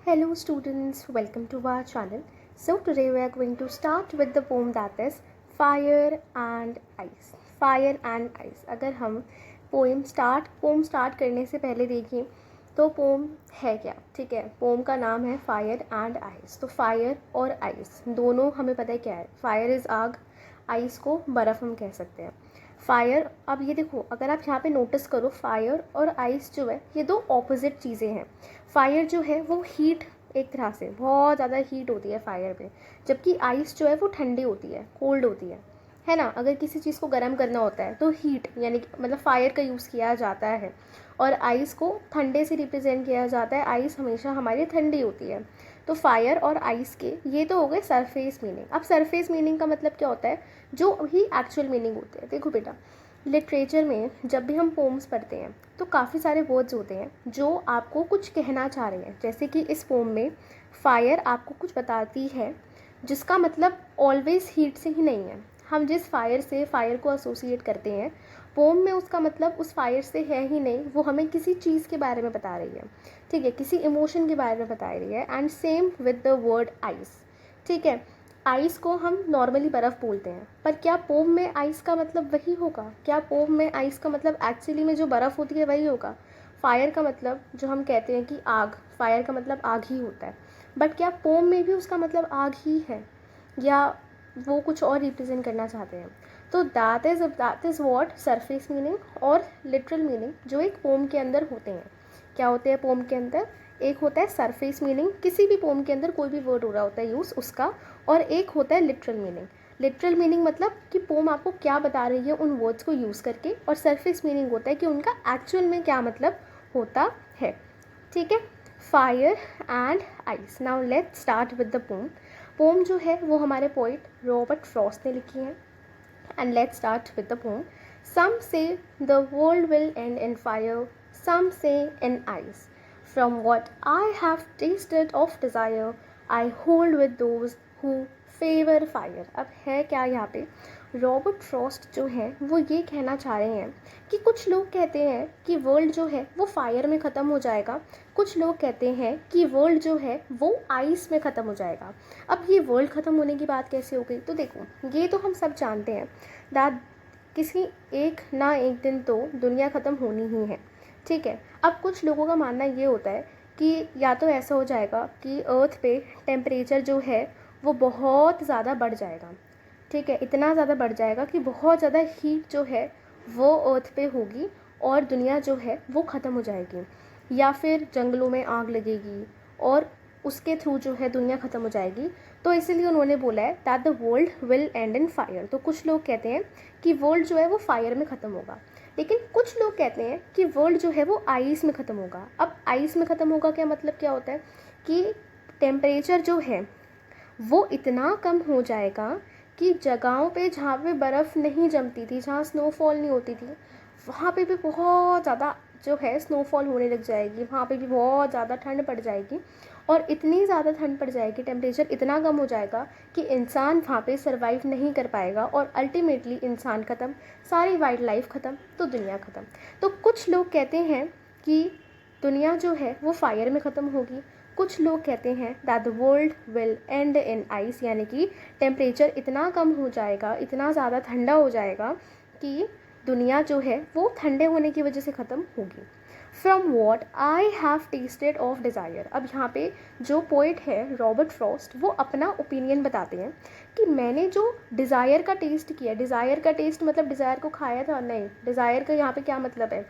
Hello students, welcome to our channel. So today we are going to start with the poem that is Fire and Ice. Fire and Ice. अगर हम pome start करने से पहले देखें तो pome है क्या, ठीक है। पोम का नाम है फायर एंड आइस। तो फायर और आइस दोनों हमें पता है क्या है। फायर इज़ आग, आइस को बर्फ़ हम कह सकते हैं। फायर, अब ये देखो, अगर आप यहाँ पे नोटिस करो, फायर और आइस जो है ये दो ऑपोजिट चीज़ें हैं। फायर जो है वो हीट, एक तरह से बहुत ज़्यादा हीट होती है फायर में, जबकि आइस जो है वो ठंडी होती है, कोल्ड होती है ना। अगर किसी चीज़ को गर्म करना होता है तो हीट यानी मतलब फायर का यूज़ किया जाता है, और आइस को ठंडे से रिप्रेजेंट किया जाता है। आइस हमेशा हमारी ठंडी होती है। तो फायर और आइस के ये तो हो गए सरफेस मीनिंग। अब सरफेस मीनिंग का मतलब क्या होता है, जो ही एक्चुअल मीनिंग होते हैं। देखो बेटा, लिटरेचर में जब भी हम पोम्स पढ़ते हैं तो काफ़ी सारे वर्ड्स होते हैं जो आपको कुछ कहना चाह रहे हैं। जैसे कि इस पोम में फायर आपको कुछ बताती है, जिसका मतलब ऑलवेज हीट से ही नहीं है। हम जिस फायर से फायर को एसोसिएट करते हैं, पोम में उसका मतलब उस फायर से है ही नहीं, वो हमें किसी चीज़ के बारे में बता रही है, ठीक है, किसी इमोशन के बारे में बता रही है। And same with the word ice, ठीक है। आइस को हम नॉर्मली बर्फ़ बोलते हैं, पर क्या पोम में आइस का मतलब वही होगा? क्या पोम में आइस का मतलब एक्चुअली में जो बर्फ़ होती है वही होगा? फायर का मतलब जो हम कहते हैं कि आग, फायर का मतलब आग ही होता है, बट क्या पोम में भी उसका मतलब आग ही है, या वो कुछ और रिप्रेजेंट करना चाहते हैं? तो that is what surface meaning और लिटरल मीनिंग जो एक पोम के अंदर होते हैं। क्या होते हैं पोम के अंदर? एक होता है सरफेस मीनिंग, किसी भी पोम के अंदर कोई भी वर्ड हो रहा होता है यूज़ उसका, और एक होता है लिटरल मीनिंग। लिटरल मीनिंग मतलब कि पोम आपको क्या बता रही है उन वर्ड्स को यूज़ करके, और सरफेस मीनिंग होता है कि उनका एक्चुअल में क्या मतलब होता है, ठीक है। Fire and ice. Now let's start with the poem. Poem जो है वो हमारे पोइट रॉबर्ट फ्रॉस्ट ने लिखी है। And let's start with the poem. Some say the world will end in fire, some say in ice. From what I have tasted of desire, I hold with those who favor fire. अब है क्या यहाँ पे, Robert Frost जो है वो ये कहना चाह रहे हैं कि कुछ लोग कहते हैं कि वर्ल्ड जो है वो फायर में ख़त्म हो जाएगा, कुछ लोग कहते हैं कि वर्ल्ड जो है वो आइस में ख़त्म हो जाएगा। अब ये वर्ल्ड ख़त्म होने की बात कैसे हो गई? तो देखो, ये तो हम सब जानते हैं दैट किसी एक ना एक दिन तो दुनिया ख़त्म होनी ही है, ठीक है। अब कुछ लोगों का मानना ये होता है कि या तो ऐसा हो जाएगा कि अर्थ पे टेम्परेचर जो है वो बहुत ज़्यादा बढ़ जाएगा, ठीक है, इतना ज़्यादा बढ़ जाएगा कि बहुत ज़्यादा हीट जो है वो अर्थ पे होगी और दुनिया जो है वो ख़त्म हो जाएगी, या फिर जंगलों में आग लगेगी और उसके थ्रू जो है दुनिया ख़त्म हो जाएगी। तो इसीलिए उन्होंने बोला है that the world will and in fire. तो कुछ लोग कहते हैं कि वर्ल्ड जो है वो फायर में ख़त्म होगा, लेकिन कुछ लोग कहते हैं कि वर्ल्ड जो है वो आइस में ख़त्म होगा। अब आइस में ख़त्म होगा क्या मतलब क्या होता है कि टेम्परेचर जो है वो इतना कम हो जाएगा कि जगहों पे जहाँ पे बर्फ़ नहीं जमती थी, जहाँ स्नोफॉल नहीं होती थी, वहाँ पे भी बहुत ज़्यादा जो है स्नोफॉल होने लग जाएगी, वहाँ पे भी बहुत ज़्यादा ठंड पड़ जाएगी, और इतनी ज़्यादा ठंड पड़ जाएगी, टेम्परेचर इतना कम हो जाएगा कि इंसान वहाँ पे सरवाइव नहीं कर पाएगा, और अल्टीमेटली इंसान ख़त्म, सारी वाइल्ड लाइफ ख़त्म, तो दुनिया ख़त्म। तो कुछ लोग कहते हैं कि दुनिया जो है वो फायर में ख़त्म होगी, कुछ लोग कहते हैं that the world will and in ice, यानी कि टेम्परेचर इतना कम हो जाएगा, इतना ज़्यादा ठंडा हो जाएगा कि दुनिया जो है वो ठंडे होने की वजह से ख़त्म होगी। From what I have tested of desire. अब यहाँ पे जो पोइट है रॉबर्ट फ्रॉस्ट वो अपना ओपिनियन बताते हैं कि मैंने जो डिज़ायर का टेस्ट किया, डिज़ायर का टेस्ट मतलब डिज़ायर को खाया था नहीं, डिज़ायर का यहाँ पे क्या मतलब है,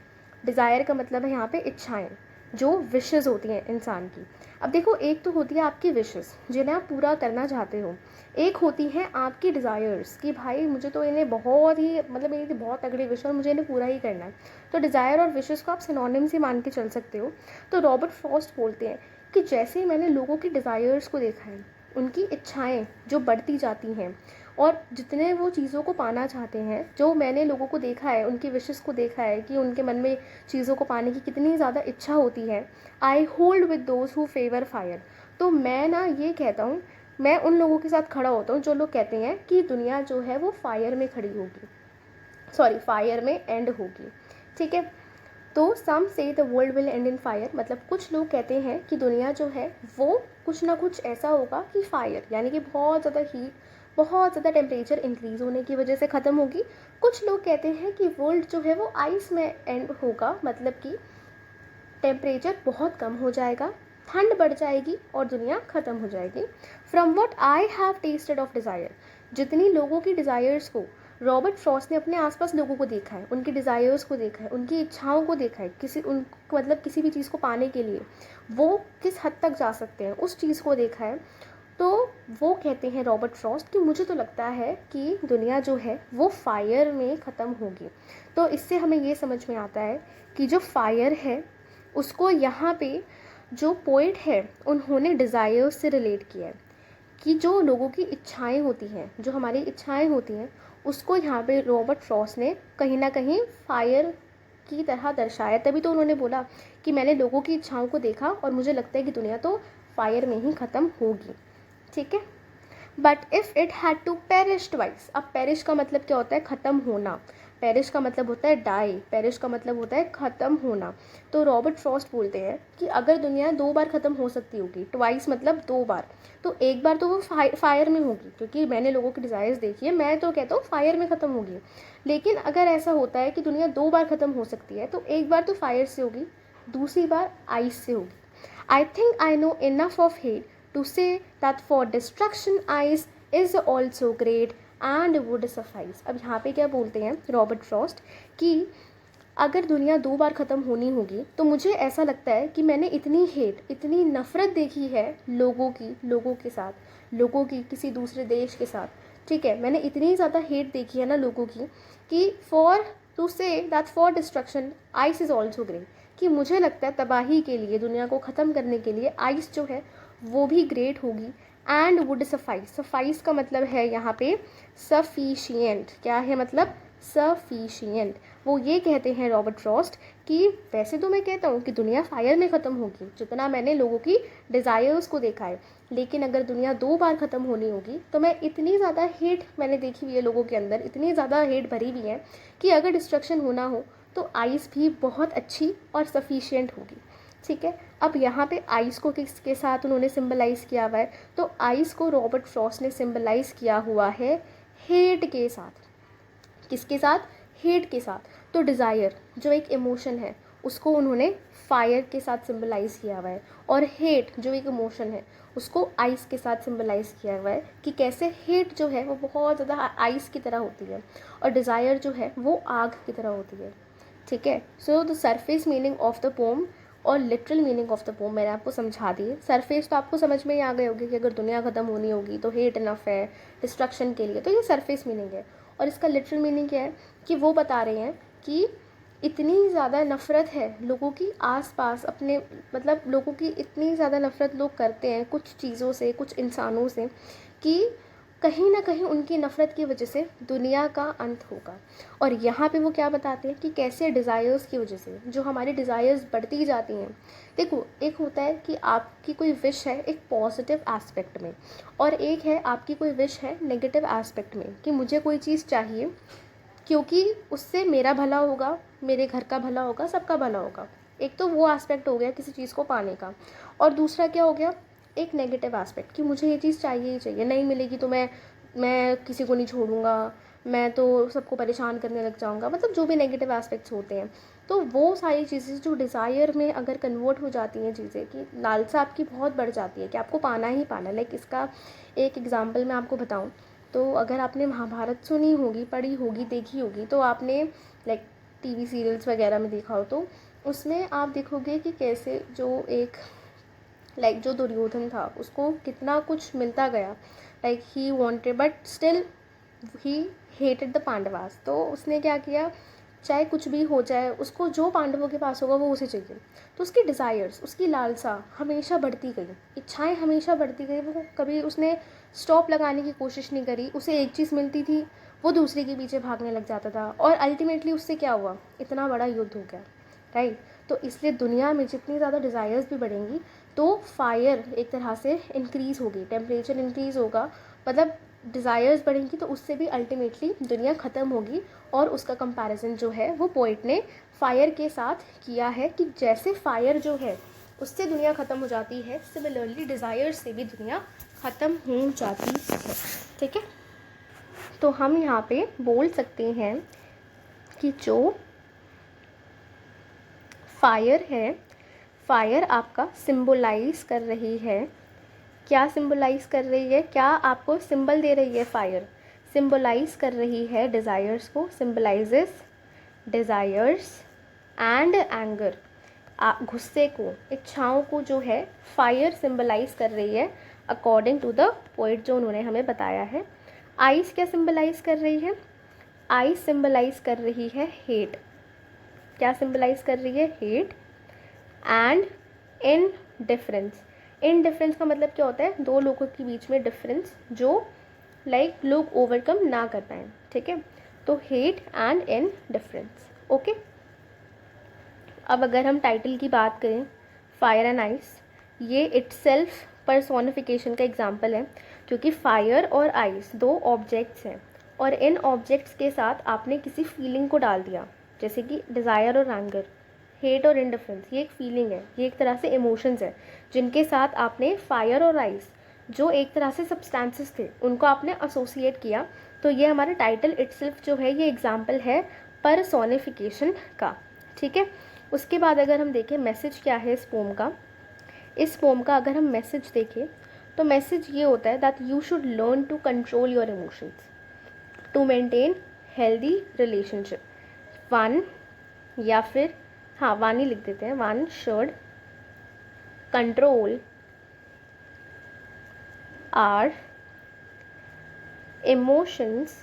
डिज़ायर का मतलब है यहाँ पे इच्छाएं, जो विशेस होती हैं इंसान की। अब देखो, एक तो होती है आपकी विशेस जिन्हें आप पूरा करना चाहते हो, एक होती हैं आपकी डिज़ायर्स कि भाई मुझे तो इन्हें बहुत ही मतलब मेरी बहुत तगड़ी विश और मुझे इन्हें पूरा ही करना है। तो डिज़ायर और विशेस को आप सिनोनिम्स ही मान के चल सकते हो। तो रॉबर्ट फ्रॉस्ट बोलते हैं कि जैसे मैंने लोगों की डिज़ायर्स को देखा है, उनकी इच्छाएं जो बढ़ती जाती हैं, और जितने वो चीज़ों को पाना चाहते हैं, जो मैंने लोगों को देखा है, उनकी विशेस को देखा है कि उनके मन में चीज़ों को पाने की कितनी ज़्यादा इच्छा होती है। I hold with those who favour fire. तो मैं ना ये कहता हूँ, मैं उन लोगों के साथ खड़ा होता हूँ जो लोग कहते हैं कि दुनिया जो है वो फायर में खड़ी होगी, सॉरी फायर में एंड होगी, ठीक है। तो सम से the world will and in fire, मतलब कुछ लोग कहते हैं कि दुनिया जो है वो कुछ ना कुछ ऐसा होगा कि फायर यानी कि बहुत ज़्यादा हीट, बहुत ज़्यादा टेम्परेचर इंक्रीज़ होने की वजह से ख़त्म होगी। कुछ लोग कहते हैं कि वर्ल्ड जो है वो आइस में एंड होगा, मतलब कि टेम्परेचर बहुत कम हो जाएगा, ठंड बढ़ जाएगी और दुनिया ख़त्म हो जाएगी। From what I have tested of desire, जितनी लोगों की डिज़ायर्स को रॉबर्ट फ्रॉस्ट ने अपने आसपास लोगों को देखा है, उनकी डिज़ायर्स को देखा है, उनकी इच्छाओं को देखा है, मतलब किसी भी चीज़ को पाने के लिए वो किस हद तक जा सकते हैं उस चीज़ को देखा है। तो वो कहते हैं रॉबर्ट फ्रॉस्ट कि मुझे तो लगता है कि दुनिया जो है वो फायर में ख़त्म होगी। तो इससे हमें ये समझ में आता है कि जो फायर है उसको यहाँ पे जो पोइट है उन्होंने डिज़ायर्स से रिलेट किया है कि जो लोगों की इच्छाएं होती हैं, जो हमारी इच्छाएं होती हैं, उसको यहाँ पे रॉबर्ट फ्रॉस्ट ने कहीं ना कहीं फायर की तरह दर्शाया। तभी तो उन्होंने बोला कि मैंने लोगों की इच्छाओं को देखा और मुझे लगता है कि दुनिया तो फायर में ही ख़त्म होगी। ठीक है, but if it had to perish twice, अब पेरिश का मतलब क्या होता है? ख़त्म होना। पेरिश का मतलब होता है डाई, पेरिश का मतलब होता है ख़त्म होना। तो रॉबर्ट फ्रॉस्ट बोलते हैं कि अगर दुनिया 2 बार ख़त्म हो सकती होगी, ट्वाइस मतलब 2 बार, तो एक बार तो वो फायर में होगी, क्योंकि मैंने लोगों की डिज़ायर्स देखी है, मैं तो कहता हूँ फायर में ख़त्म होगी। लेकिन अगर ऐसा होता है कि दुनिया 2 बार ख़त्म हो सकती है, तो एक बार तो फायर से होगी, दूसरी बार आइस से होगी। I think I know enough of hate to say that for destruction ice is also great and would suffice। अब यहाँ पे क्या बोलते हैं रॉबर्ट फ्रॉस्ट कि अगर दुनिया 2 बार ख़त्म होनी होगी तो मुझे ऐसा लगता है कि मैंने इतनी हेट, इतनी नफ़रत देखी है लोगों के साथ, लोगों की किसी दूसरे देश के साथ, ठीक है, मैंने इतनी ज़्यादा हेट देखी है ना लोगों की कि for to say that for destruction ice is also great, कि मुझे लगता है तबाही के लिए, दुनिया को ख़त्म करने के लिए आइस जो है वो भी ग्रेट होगी। एंड वुड सफाइस, सफाइस का मतलब है यहाँ पे सफिशिएंट। क्या है मतलब? सफिशिएंट। वो ये कहते हैं रॉबर्ट फ्रॉस्ट कि वैसे तो मैं कहता हूँ कि दुनिया फायर में ख़त्म होगी, जितना मैंने लोगों की डिज़ायर्स को देखा है, लेकिन अगर दुनिया 2 बार ख़त्म होनी होगी तो मैं इतनी ज़्यादा हेट मैंने देखी हुई है लोगों के अंदर, इतनी ज़्यादा हेट भरी हुई है कि अगर डिस्ट्रक्शन होना हो तो आइस भी बहुत अच्छी और सफिशिएंट होगी। ठीक है, अब यहाँ पे आइस को किसके साथ उन्होंने सिंबलाइज़ किया हुआ है? तो आइस को रॉबर्ट फ्रॉस्ट ने सिंबलाइज़ किया हुआ है हेट के साथ। किसके साथ? हेट के साथ। तो डिज़ायर जो एक इमोशन है उसको उन्होंने फायर के साथ सिंबलाइज़ किया हुआ है, और हेट जो एक इमोशन है उसको आइस के साथ सिंबलाइज़ किया हुआ है कि कैसे हेट जो है वो बहुत ज़्यादा आइस की तरह होती है और डिज़ायर जो है वो आग की तरह होती है। ठीक है, so the surface meaning of the poem और literal meaning of the poem मैंने आपको समझा दी। सरफेस तो आपको समझ में ही आ गए होगी कि अगर दुनिया ख़त्म होनी होगी तो हेट इनफ है डिस्ट्रक्शन के लिए, तो ये सरफेस मीनिंग है। और इसका लिटरल मीनिंग क्या है कि वो बता रहे हैं कि इतनी ज़्यादा नफ़रत है लोगों की आसपास, अपने मतलब लोगों की इतनी ज़्यादा नफ़रत लोग करते हैं कुछ चीज़ों से, कुछ इंसानों से, कि कहीं ना कहीं उनकी नफ़रत की वजह से दुनिया का अंत होगा। और यहाँ पे वो क्या बताते हैं कि कैसे डिज़ायर्स की वजह से जो हमारी डिज़ायर्स बढ़ती जाती हैं। देखो, एक होता है कि आपकी कोई विश है एक पॉजिटिव एस्पेक्ट में, और एक है आपकी कोई विश है नेगेटिव एस्पेक्ट में, कि मुझे कोई चीज़ चाहिए क्योंकि उससे मेरा भला होगा, मेरे घर का भला होगा, सबका भला होगा। एक तो वो एस्पेक्ट हो गया किसी चीज़ को पाने का, और दूसरा क्या हो गया, एक नेगेटिव एस्पेक्ट कि मुझे ये चीज़ चाहिए ही चाहिए, नहीं मिलेगी तो मैं किसी को नहीं छोड़ूंगा, मैं तो सबको परेशान करने लग जाऊंगा, मतलब जो भी नेगेटिव एस्पेक्ट्स होते हैं। तो वो सारी चीज़ें जो डिज़ायर में अगर कन्वर्ट हो जाती हैं चीज़ें, कि लालसा आपकी बहुत बढ़ जाती है कि आपको पाना ही पाना। लाइक इसका एक एग्जांपल मैं आपको बताऊं, तो अगर आपने महाभारत सुनी होगी, पढ़ी होगी, देखी होगी, तो आपने लाइक टीवी सीरियल्स वगैरह में देखा हो, तो उसमें आप देखोगे कि कैसे जो एक जो दुर्योधन था उसको कितना कुछ मिलता गया, like he wanted but still he hated the Pandavas. तो उसने क्या किया, चाहे कुछ भी हो जाए उसको जो पांडवों के पास होगा वो उसे चाहिए। तो उसकी डिज़ायर्स, उसकी लालसा हमेशा बढ़ती गई, इच्छाएं हमेशा बढ़ती गई, वो कभी उसने स्टॉप लगाने की कोशिश नहीं करी। उसे एक चीज़ मिलती थी, वो दूसरे के पीछे भागने लग जाता था, और अल्टीमेटली उससे क्या हुआ, इतना बड़ा युद्ध हो गया, राइट। तो इसलिए दुनिया में जितनी ज़्यादा डिज़ायर्स भी बढ़ेंगी तो फायर एक तरह से इंक्रीज़ होगी, टेम्परेचर इंक्रीज़ होगा, मतलब डिज़ायर्स बढ़ेंगी तो उससे भी अल्टीमेटली दुनिया ख़त्म होगी। और उसका कंपैरिजन जो है वो पोइट ने फायर के साथ किया है कि जैसे फायर जो है उससे दुनिया ख़त्म हो जाती है, सिमिलरली डिज़ायर्स से भी दुनिया ख़त्म हो जाती है। ठीक है, तो हम यहाँ पे बोल सकते हैं कि जो फायर है, फायर आपका सिंबलाइज कर रही है, क्या सिंबलाइज कर रही है, क्या आपको सिंबल दे रही है? फायर सिंबलाइज कर रही है डिज़ायर्स को, सिंबलाइजेस डिज़ायर्स एंड एंगर, गुस्से को, इच्छाओं को जो है फायर सिंबलाइज कर रही है अकॉर्डिंग टू द पोइट जो उन्होंने हमें बताया है। आइस क्या सिंबलाइज कर रही है? आइस सिंबलाइज कर रही है हेट। क्या सिंबलाइज कर रही है? Hate and indifference. इनडिफरेंस का मतलब क्या होता है? दो लोगों के बीच में डिफरेंस जो लोग ओवरकम ना कर पाए। ठीक है, तो हेट एंड इनडिफरेंस। ओके, अब अगर हम टाइटल की बात करें, फायर एंड आइस, ये इटसेल्फ पर्सोनिफिकेशन का एग्जाम्पल है, क्योंकि फायर और आइस दो ऑब्जेक्ट्स हैं और इन ऑब्जेक्ट्स के साथ आपने किसी फीलिंग को डाल दिया, जैसे कि डिज़ायर और एंगर, हेट और इंडिफरेंस, ये एक फीलिंग है, ये एक तरह से इमोशंस है जिनके साथ आपने फायर और आइस जो एक तरह से सब्सटेंसेस थे उनको आपने एसोसिएट किया। तो ये हमारा टाइटल इटसेल्फ जो है ये एग्जाम्पल है पर्सोनिफिकेशन का। ठीक है, उसके बाद अगर हम देखें मैसेज क्या है इस पोम का, इस पोम का अगर हम मैसेज देखें तो मैसेज ये होता है that you should learn to control your emotions to maintain healthy relationship. One, या फिर हाँ वन ही लिख देते हैं, one should control our emotions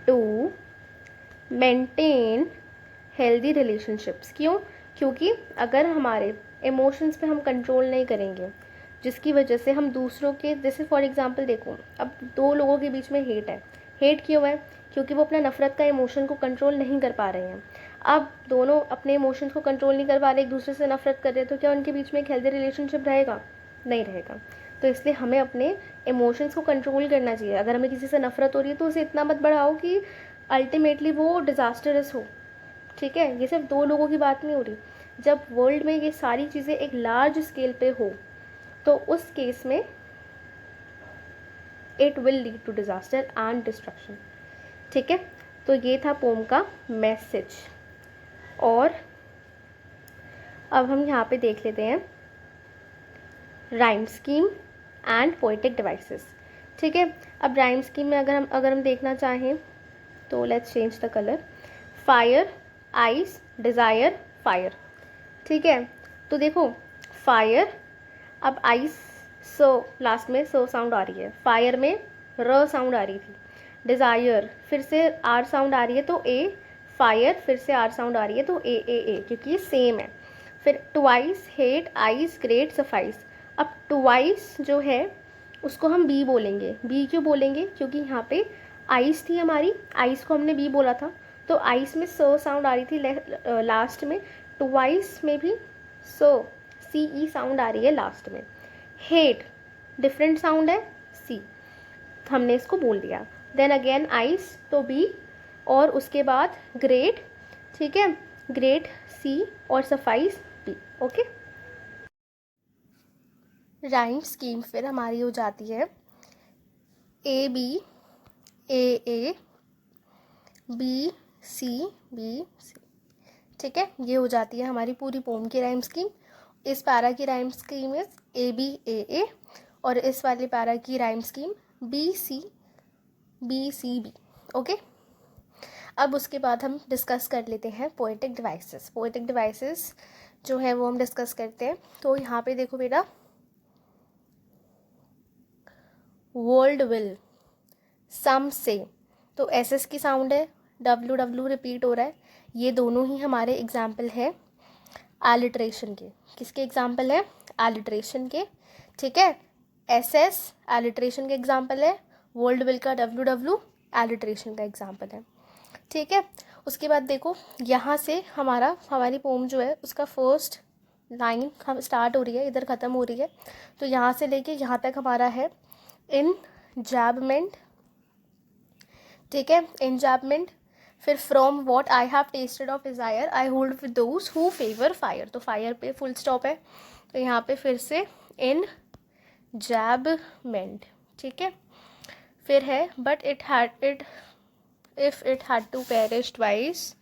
to maintain healthy relationships. क्यों? क्योंकि अगर हमारे इमोशंस पे हम कंट्रोल नहीं करेंगे, जिसकी वजह से हम दूसरों के, जैसे फॉर एग्जांपल देखो, अब दो लोगों के बीच में हेट है। हेट क्यों है? क्योंकि वो अपना नफ़रत का इमोशन को कंट्रोल नहीं कर पा रहे हैं। अब दोनों अपने इमोशंस को कंट्रोल नहीं कर पा रहे, एक दूसरे से नफरत कर रहे हैं, तो क्या उनके बीच में एक हेल्दी रिलेशनशिप रहेगा? नहीं रहेगा। तो इसलिए हमें अपने इमोशंस को कंट्रोल करना चाहिए। अगर हमें किसी से नफरत हो रही है तो उसे इतना मत बढ़ाओ कि अल्टीमेटली वो डिज़ास्टरस हो। ठीक है, ये सिर्फ दो लोगों की बात नहीं हो रही, जब वर्ल्ड में ये सारी चीज़ें एक लार्ज स्केल पे हो तो उस केस में it will lead to disaster and destruction. ठीक है, तो ये था पोम का मैसेज। और अब हम यहाँ पे देख लेते हैं rhyme scheme and poetic devices. ठीक है, अब राइम स्कीम में अगर हम देखना चाहें तो let's change the colour, fire, ice, desire, fire. ठीक है, तो देखो फायर, अब आइस सो लास्ट में सो साउंड आ रही है, फायर में र साउंड आ रही थी, डिज़ायर फिर से आर साउंड आ रही है तो ए, फायर फिर से आर साउंड आ रही है तो ए, क्योंकि ये सेम है। फिर twice, hate, ice, great, suffice. अब ट्वाइस जो है उसको हम बी बोलेंगे। बी क्यों बोलेंगे? क्योंकि यहाँ पे आइस थी हमारी, आइस को हमने बी बोला था, तो आइस में सो साउंड आ रही थी लास्ट में, ट्वाइस में भी सो सी ई साउंड आ रही है लास्ट में। हेट डिफरेंट साउंड है सी, हमने इसको बोल दिया। देन अगेन आइस तो बी, और उसके बाद ग्रेट, ठीक है, ग्रेट सी, और suffice B. Okay, rhyme scheme फिर हमारी हो जाती है A B, A B C, B C. ठीक है, ये हो जाती है हमारी पूरी पोम की राइम स्कीम। इस पैरा की rhyme scheme is A B A, और इस वाले पैरा की rhyme scheme B C B. Okay, अब उसके बाद हम डिस्कस कर लेते हैं पोएटिक डिवाइसेस। पोएटिक डिवाइसेस जो है वो हम डिस्कस करते हैं। तो यहाँ पे देखो बेटा, वर्ल्ड विल, सम से, तो एस एस की साउंड है, डब्ल्यू डब्ल्यू रिपीट हो रहा है, ये दोनों ही हमारे एग्जाम्पल है एलिट्रेशन के। किसके एग्जाम्पल है? एलिट्रेशन के। ठीक है, एस एस एलिट्रेशन के एग्जाम्पल है, वर्ल्ड विल का डब्ल्यू डब्ल्यू एलिट्रेशन का एग्जाम्पल है। ठीक है, उसके बाद देखो यहाँ से हमारी पोम जो है उसका फर्स्ट लाइन हम स्टार्ट हो रही है, इधर ख़त्म हो रही है, तो यहाँ से लेके यहाँ तक हमारा है इन enjambment, ठीक है, enjambment. फिर from what I have tested of desire I hold with those who favour fire, तो फायर पे फुल स्टॉप है, तो यहाँ पे फिर से enjambment, ठीक है. फिर है but it if it had to perish twice.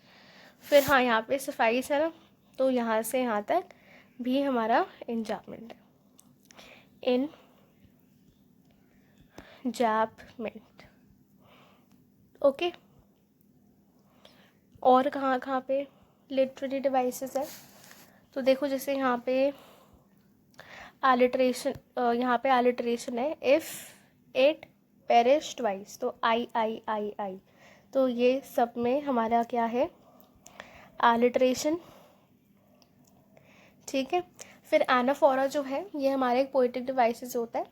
फिर हाँ यहाँ पे सफाइस है ना, तो यहाँ से यहाँ तक भी हमारा enjambment है. enjambment, okay. और कहाँ कहाँ पे लिटरेरी डिवाइसेस है, तो देखो जैसे यहाँ पे एलिट्रेशन, यहाँ पे एलिट्रेशन है, इफ़ इट पेरिश ट्वाइस, तो आई, तो ये सब में हमारा क्या है, एलिट्रेशन, ठीक है. फिर एनाफोरा जो है ये हमारा एक पोएटिक डिवाइसेस होता है,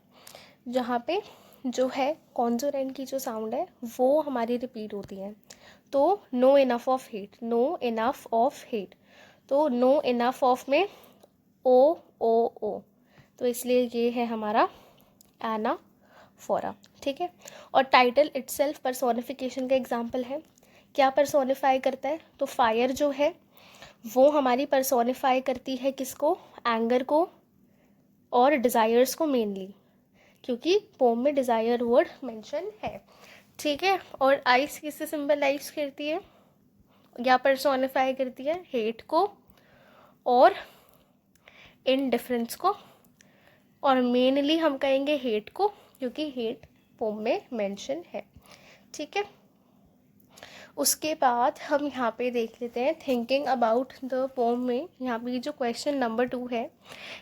जहाँ पे जो है कॉन्सोनेंट की जो साउंड है वो हमारी रिपीट होती है. तो know enough of hate, know enough of hate, तो नो इनफ ऑफ में ओ, तो इसलिए ये है हमारा एनाफोरा, ठीक है. और टाइटल इटसेल्फ पर्सोनिफिकेशन का एग्जाम्पल है. क्या पर्सोनिफाई करता है, तो फायर जो है वो हमारी पर्सोनिफाई करती है किसको, एंगर को और डिज़ायर्स को मेनली, क्योंकि पोम में डिज़ायर वर्ड मेंशन है, ठीक है. और आइस किससे सिंबलाइज करती है या पर्सोनिफाई करती है, हेट को और इनडिफरेंस को, और मेनली हम कहेंगे हेट को, क्योंकि हेट पोम में मेंशन है, ठीक है. उसके बाद हम यहाँ पे देख लेते हैं थिंकिंग अबाउट द पोम में. यहाँ पे जो क्वेश्चन नंबर 2 है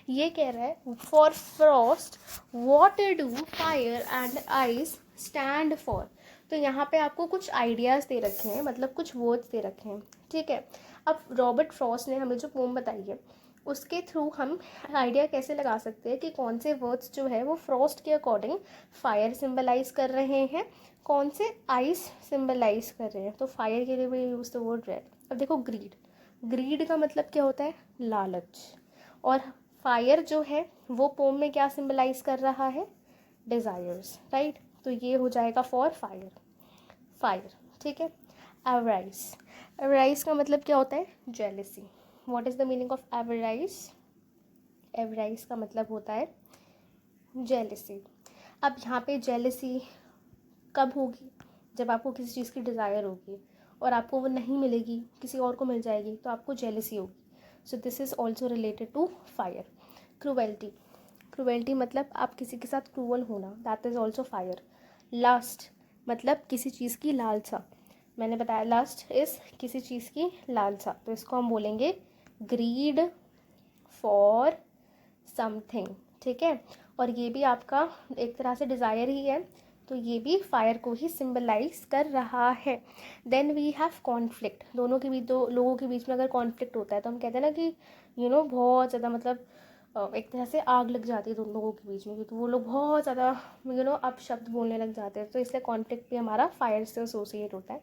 ये कह रहा है for Frost what do fire and ice stand for. तो यहाँ पे आपको कुछ आइडियाज़ दे रखे हैं, मतलब कुछ वर्ड्स दे रखे हैं, ठीक है. अब रॉबर्ट फ्रॉस्ट ने हमें जो पोम बताई है उसके थ्रू हम आइडिया कैसे लगा सकते हैं कि कौन से वर्ड्स जो है वो फ्रॉस्ट के अकॉर्डिंग फायर सिंबलाइज कर रहे हैं, कौन से आइस सिंबलाइज कर रहे हैं. तो फायर के लिए भी यूज़ द वर्ड रेड. अब देखो ग्रीड का मतलब क्या होता है, लालच, और फायर जो है वो पोम में क्या सिंबलाइज कर रहा है, डिज़ायर्स, राइट. तो ये हो जाएगा फॉर फायर, ठीक है. एवराइज का मतलब क्या होता है, jealousy. What is the meaning of avarice का मतलब होता है जेलसी. अब यहाँ पे जेलसी कब होगी, जब आपको किसी चीज़ की डिज़ायर होगी और आपको वो नहीं मिलेगी, किसी और को मिल जाएगी, तो आपको जेलसी होगी. So this is also related to fire. Cruelty मतलब आप किसी के साथ क्रूअल होना, that is also fire. Lust मतलब किसी चीज़ की लालसा, मैंने बताया लस्ट इज़ किसी चीज़ की लालसा, तो इसको हम बोलेंगे ग्रीड फॉर समथिंग, ठीक है. और ये भी आपका एक तरह से डिज़ायर ही है, तो ये भी फायर को ही सिंबलाइज कर रहा है. Then we have conflict. दोनों के बीच, दो लोगों के बीच में अगर कॉन्फ्लिक्ट होता है तो हम कहते हैं ना कि बहुत ज़्यादा, मतलब एक तरह से आग लग जाती है दोनों लोगों के बीच में, क्योंकि वो लोग बहुत ज़्यादा अपशब्द बोलने लग जाते हैं, तो इसलिए कॉन्फ्लिक्ट भी हमारा फायर से एसोसिएट होता है.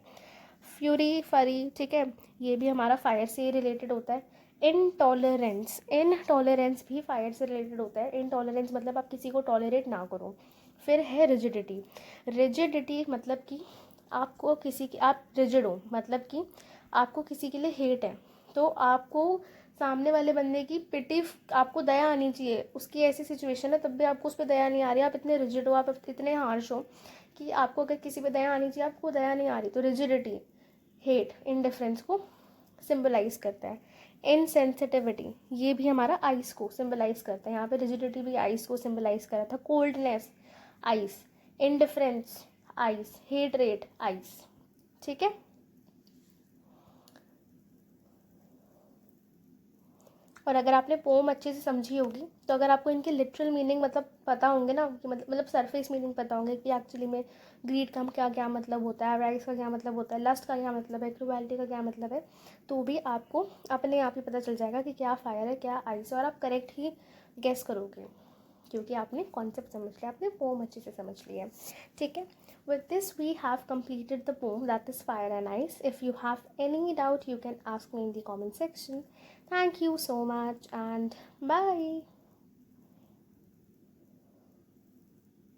फ्यूरी, फरी, ठीक है, ये भी हमारा फायर से रिलेटेड होता है. इनटॉलरेंस भी फायर से रिलेटेड होता है. इनटॉलरेंस मतलब आप किसी को टॉलरेट ना करो. फिर है रिजिडिटी मतलब कि आपको किसी की, आप रिजिड हो मतलब कि आपको किसी के लिए हेट है, तो आपको सामने वाले बंदे की पिटी, आपको दया आनी चाहिए. उसकी ऐसी सिचुएशन है तब भी आपको उस पर दया नहीं आ रही, आप इतने रिजिड हो, आप इतने हार्श हो कि आपको अगर किसी पे दया आनी चाहिए, आपको दया नहीं आ रही. तो रिजिडिटी हेट, इनडिफरेंस को सिंबलाइज करता है. इनसेंसिटिविटी ये भी हमारा आइस को सिंबलाइज करता है. यहाँ पे रिजिडिटी भी आइस को सिंबलाइज करा था. Coldness ice, indifference ice, hate rate ice, ठीक है. और अगर आपने पोम अच्छे से समझी होगी तो अगर आपको इनके लिटरल मीनिंग मतलब पता होंगे ना, कि मतलब सरफेस मीनिंग पता होंगे कि एक्चुअली में ग्रीड का क्या क्या मतलब होता है, राइस का क्या मतलब होता है, लस्ट का क्या मतलब है, क्रूएल्टी का क्या मतलब है, तो भी आपको अपने आप ही पता चल जाएगा कि क्या फायर है क्या आइस है, और आप करेक्ट ही गेस करोगे क्योंकि आपने कॉन्सेप्ट समझ लिया, आपने पोम अच्छे से समझ लिया है, ठीक है. With this we have completed the poem that is Fire and Ice. If you have any doubt you can ask me in the comment section. Thank you so much and bye.